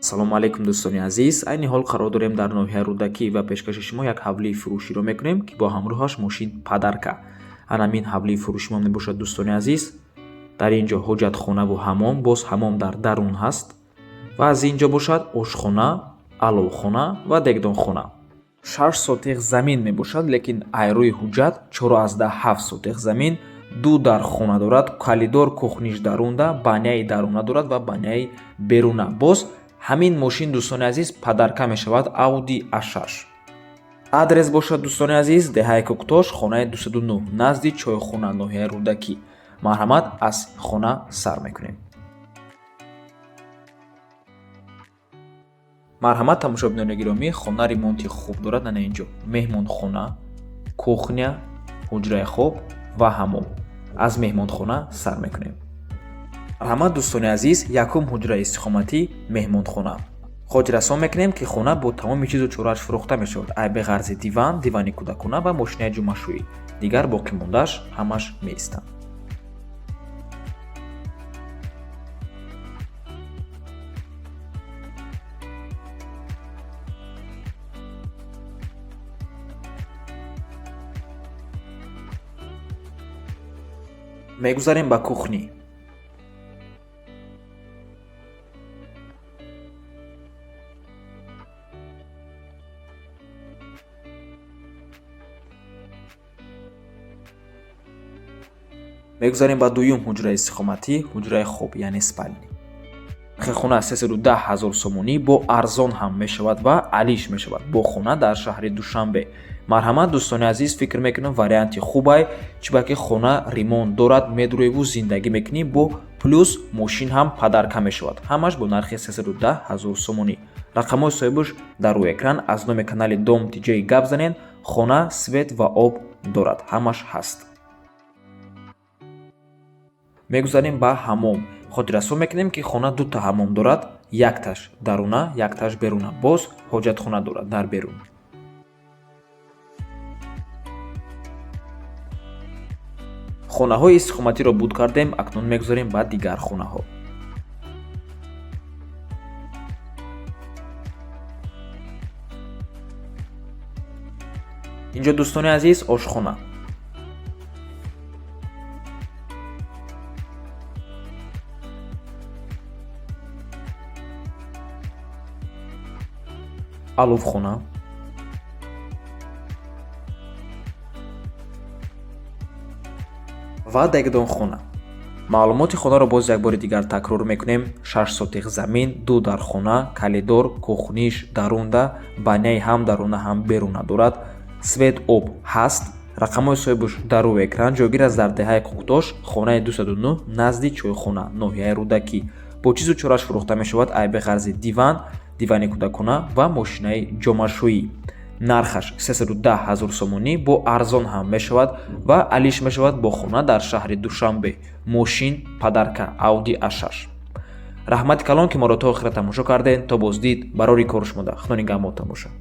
салому алейкум дӯстони азиз, айни ҳол қарор дорем дар ноҳияи рӯдакӣ ва пешкаши шумо як ҳавлии фурӯширо мекунем ки бо ҳамроҳаш мошин падарка. Ан ҳамин ҳавлии фурӯши мо мебошад дӯстони азиз. Дар ин ҷо ҳоҷатхонаву ҳаммом, боз ҳаммом дар дарун ҳаст ва аз ин ҷо бошад ошхона, аловхона ва дегдонхона. 6 сотиқ замин мебошад, лекин айрӯи ҳуҷҷат 4,7 сотиқ замин, 2 дар хона дорад, калидор кухниш дарунда, баняи даруна дорад ва баняи беруна. Боз ҳамин мошин дӯстони азиз падарка мешавад Audi A6. Адрес бошад дӯстони азиз деҳаи Коктош, хонаи 209 назди чойхона, ноҳияи рӯдакӣ. Марҳамат, аз хона сар мекунем. марҳамат тамошобинони гиромӣ, хона ремонти хуб дорад. ана ин ҷо меҳмонхона, кухня, ҳуҷраи хоб ва ҳаммом. аз меҳмонхона сар мекунем. марҳамат дӯстони азиз, якум ҳуҷраи истиқоматӣ меҳмонхона. хотиррасон мекунем ки хона бо тамоми чизу чорааш фурӯхта мешавад. айбе ғарзи диван, дивани кӯдакона ва мошинаи ҷумашӯӣ. дигар боқӣ мондааш ҳамаш меистанд. мегузарем ба кухнӣ. мегузарем ба дуюм ҳуҷраи истиқоматӣ, ҳуҷраи хоб, яъне спални. нархи хона 310 000 сомонӣ бо арзон ҳам мешавад ва алиш мешавад. бо хона дар шаҳри Душанбе. марҳамат дӯстони азиз, фикр мекунам варианти хубай, чиба ки хона ремонт дорад, медурӯеву зиндагӣ мекунӣ, бо плюс мошин ҳам падарка мешавад. ҳамаш бо нархи 310 000 сомонӣ. рақамҳои соҳибаш дар рӯи экран. аз номи канали Дом Тиҷои гап занед. хона свет ва об дорад, ҳамаш ҳаст. мегузарем ба ҳаммом. хотиррасон мекунем ки хона дута ҳаммом дорад, якташ даруна, якташ беруна. боз ҳоҷатхона дорад дар берун. хонаҳои истиқоматиро буд кардем, акнун мегузарем ба дигар хонаҳо. инҷо дӯстони азиз ошхона. аловхона. ва дегдонхона. маълумоти хонаро боз як бори дигар такрор мекунем. 6 сотиқ замин, 2 дар хона, калидор, кухниш дарунда, баняи ҳам даруна ҳам беруна дорад. свет об ҳаст. рақамҳои соҳибаш дар рӯи экран. ҷойгир аст дар деҳаи Коктош, хонаи 209 назди чойхона, ноҳияи рӯдакӣ. бо чизу чорааш фурӯхта мешавад. айбе ғарзи диван, дивани кӯдакона ва мошинаи ҷомашӯӣ. нархаш 310 000 сомонӣ бо арзон ҳам мешавад ва алиш мешавад бо хона дар шаҳри Душанбе. мошин падарка Audi A6. раҳмати калон ки моро то охира тамошо кардед. то боздид барори кор шумода. худо нигаҳботан бошад.